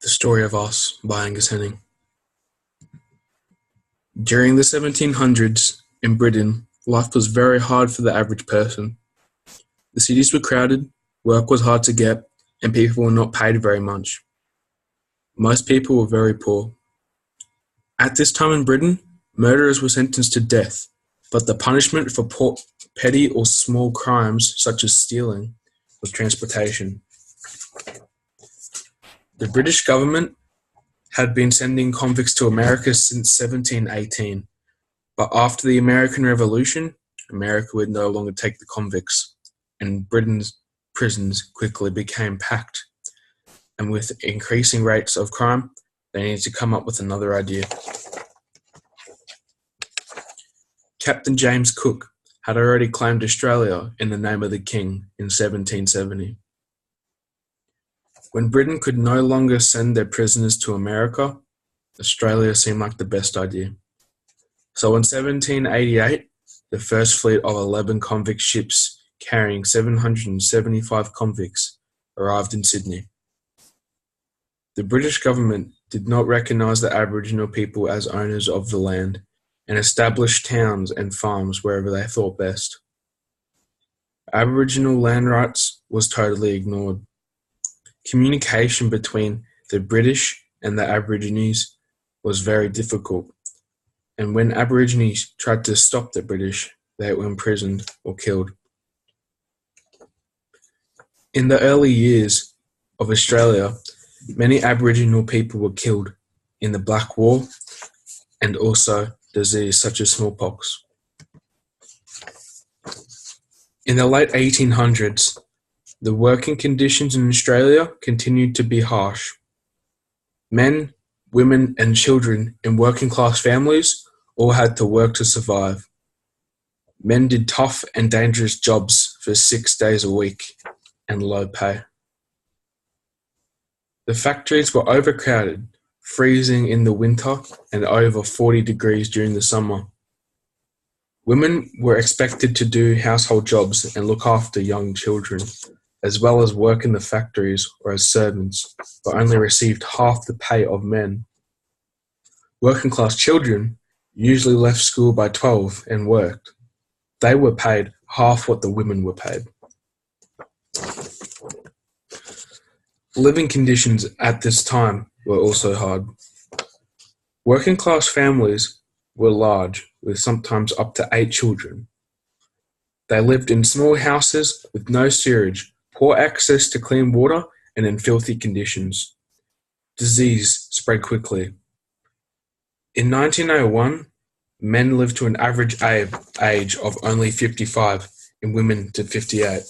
The Story of Us by Angus Henning. During the 1700s in Britain, life was very hard for the average person. The cities were crowded, work was hard to get, and people were not paid very much. Most people were very poor. At this time in Britain, murderers were sentenced to death, but the punishment for petty or small crimes such as stealing was transportation. The British government had been sending convicts to America since 1718, but after the American Revolution, America would no longer take the convicts, and Britain's prisons quickly became packed. And with increasing rates of crime, they needed to come up with another idea. Captain James Cook had already claimed Australia in the name of the King in 1770. When Britain could no longer send their prisoners to America, Australia seemed like the best idea. So in 1788, the first fleet of 11 convict ships carrying 775 convicts arrived in Sydney. The British government did not recognise the Aboriginal people as owners of the land and established towns and farms wherever they thought best. Aboriginal land rights was totally ignored. Communication between the British and the Aborigines was very difficult, and when Aborigines tried to stop the British, they were imprisoned or killed. In the early years of Australia, many Aboriginal people were killed in the Black War and also disease such as smallpox. In the late 1800s, the working conditions in Australia continued to be harsh. Men, women and children in working class families all had to work to survive. Men did tough and dangerous jobs for 6 days a week and low pay. The factories were overcrowded, freezing in the winter and over 40 degrees during the summer. Women were expected to do household jobs and look after young children, as well as work in the factories or as servants, but only received half the pay of men. Working class children usually left school by 12 and worked. They were paid half what the women were paid. Living conditions at this time were also hard. Working class families were large, with sometimes up to 8 children. They lived in small houses with no sewage, poor access to clean water, and in filthy conditions. Disease spread quickly. In 1901, men lived to an average age of only 55 and women to 58.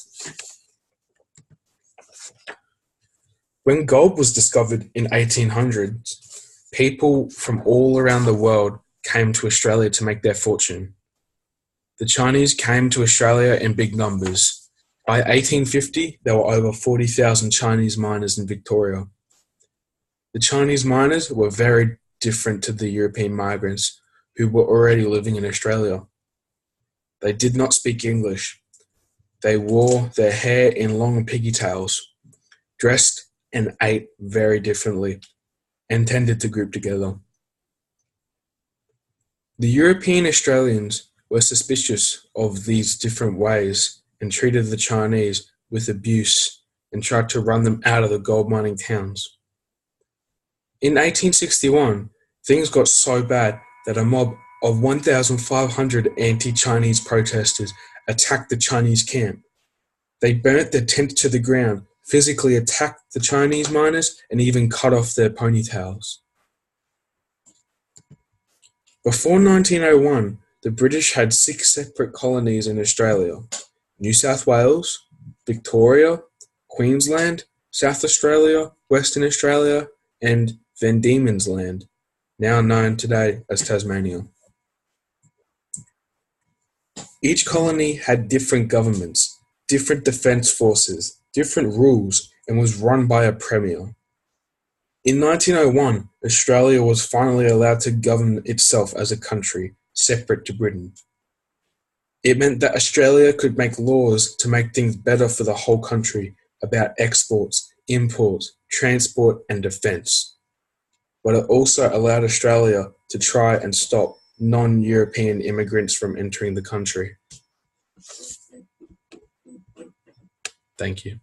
When gold was discovered in 1800s, people from all around the world came to Australia to make their fortune. The Chinese came to Australia in big numbers. By 1850, there were over 40,000 Chinese miners in Victoria. The Chinese miners were very different to the European migrants who were already living in Australia. They did not speak English. They wore their hair in long pigtails, dressed and ate very differently, and tended to group together. The European Australians were suspicious of these different ways and treated the Chinese with abuse and tried to run them out of the gold mining towns. In 1861, things got so bad that a mob of 1,500 anti-Chinese protesters attacked the Chinese camp. They burnt their tents to the ground, physically attacked the Chinese miners, and even cut off their ponytails. Before 1901, the British had 6 separate colonies in Australia: New South Wales, Victoria, Queensland, South Australia, Western Australia, and Van Diemen's Land, now known today as Tasmania. Each colony had different governments, different defence forces, different rules, and was run by a premier. In 1901, Australia was finally allowed to govern itself as a country, separate to Britain. It meant that Australia could make laws to make things better for the whole country about exports, import, transport, and defence. But it also allowed Australia to try and stop non-European immigrants from entering the country. Thank you.